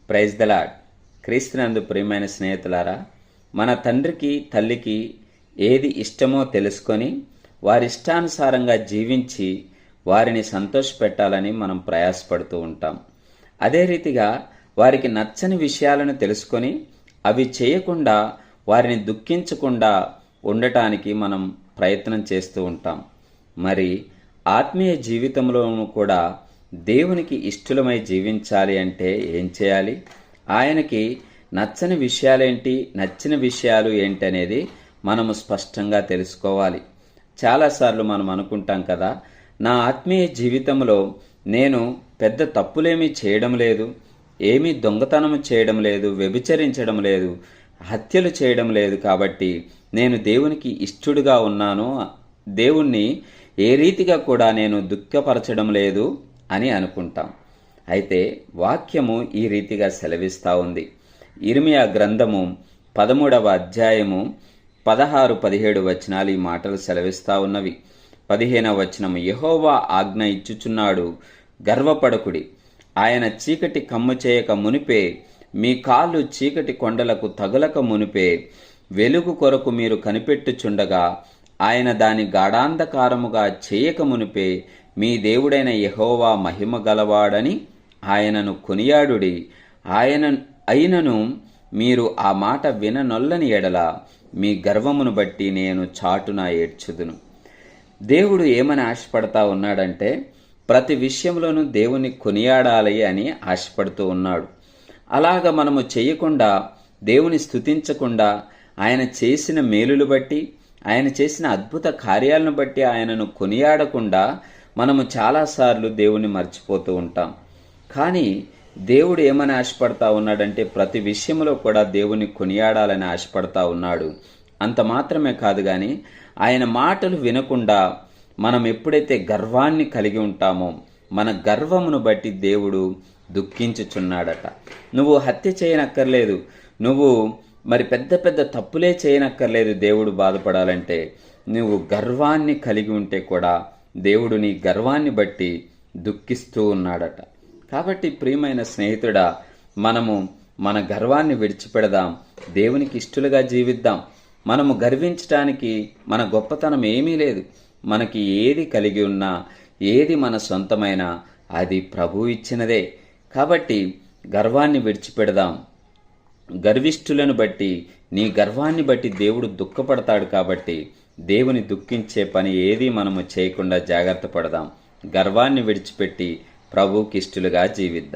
Praise the lord. క్రీస్తునందు ప్రియమైన స్నేహితులారా, మన తండ్రికి తల్లికి ఏది ఇష్టమో తెలుసుకొని వారిష్టానుసారంగా జీవించి వారిని సంతోషపెట్టాలని మనం ప్రయాసపడుతూ ఉంటాం. అదే రీతిగా వారికి నచ్చని విషయాలను తెలుసుకొని అవి చేయకుండా వారిని దుఃఖించకుండా ఉండటానికి మనం ప్రయత్నం చేస్తూ ఉంటాం. మరి ఆత్మీయ జీవితంలోనూ కూడా దేవునికి ఇష్టలమై జీవించాలి అంటే ఏం చేయాలి? ఆయనకి నచ్చని విషయాలేంటి, నచ్చిన విషయాలు ఏంటి అనేది మనము స్పష్టంగా తెలుసుకోవాలి. చాలాసార్లు మనం అనుకుంటాం కదా, నా ఆత్మీయ జీవితంలో నేను పెద్ద తప్పులేమీ చేయడం లేదు, ఏమీ దొంగతనం చేయడం లేదు, వ్యభిచరించడం లేదు, హత్యలు చేయడం లేదు, కాబట్టి నేను దేవునికి ఇష్టడుగా ఉన్నాను, దేవుణ్ణి ఏ రీతిగా కూడా నేను దుఃఖపరచడం లేదు అని అనుకుంటాం. అయితే వాక్యము ఈ రీతిగా సెలవిస్తూ ఉంది. ఇర్మియా గ్రంథము 13వ అధ్యాయము 16-17 వచనాలు ఈ మాటలు సెలవిస్తూ ఉన్నవి. 15వ వచనము, యెహోవా ఆజ్ఞ ఇచ్చుచున్నాడు, గర్వపడకుడి. ఆయన చీకటి కమ్ము చేయక మునిపే, మీ కాళ్ళు చీకటి కొండలకు తగులక మునిపే, వెలుగు కొరకు మీరు కనిపెట్టుచుండగా ఆయన దాని గాఢాంధకారముగా చేయక మునిపే, మీ దేవుడైన యెహోవా మహిమ గలవాడని ఆయనను కొనియాడుడి. అయినను మీరు ఆ మాట విననొల్లని ఎడల మీ గర్వమును బట్టి నేను చాటున ఏడ్చుదును. దేవుడు ఏమని ఆశపడతా ఉన్నాడంటే, ప్రతి విషయంలోనూ దేవుని కొనియాడాలి అని ఆశపడుతూ ఉన్నాడు. అలాగ మనము చేయకుండా, దేవుని స్తుతించకుండా, ఆయన చేసిన మేలులు బట్టి, ఆయన చేసిన అద్భుత కార్యాలను బట్టి ఆయనను కొనియాడకుండా మనము చాలాసార్లు దేవుని మర్చిపోతూ ఉంటాం. కానీ దేవుడు ఏమని ఆశపడతా ఉన్నాడంటే, ప్రతి విషయంలో కూడా దేవుని కొనియాడాలని ఆశపడతా ఉన్నాడు. అంత మాత్రమే కాదు, కానీ ఆయన మాటలు వినకుండా మనం ఎప్పుడైతే గర్వాన్ని కలిగి ఉంటామో మన గర్వమును బట్టి దేవుడు దుఃఖించుచున్నాడట. నువ్వు హత్య చేయనక్కర్లేదు, నువ్వు మరి పెద్ద పెద్ద తప్పులే చేయనక్కర్లేదు దేవుడు బాధపడాలంటే. నువ్వు గర్వాన్ని కలిగి ఉంటే కూడా దేవుడు నీ గర్వాన్ని బట్టి దుఃఖిస్తూ ఉన్నాడట. కాబట్టి ప్రియమైన స్నేహితుడా, మనము మన గర్వాన్ని విడిచిపెడదాం, దేవునికి ఇష్టలుగా జీవిద్దాం. మనము గర్వించడానికి మన గొప్పతనం ఏమీ లేదు. మనకి ఏది కలిగి ఉన్నా, ఏది మన సొంతమైనా అది ప్రభువు ఇచ్చినదే. కాబట్టి గర్వాన్ని విడిచిపెడదాం. గర్విష్ఠులను బట్టి, నీ గర్వాన్ని బట్టి దేవుడు దుఃఖపడతాడు. కాబట్టి దేవుని దుఃఖించే పని ఏది మనము చేయకుండా జాగ్రత్త పడదాం. గర్వాన్ని విడిచిపెట్టి ప్రభువుకి ఇష్టలుగా జీవిద్దాం.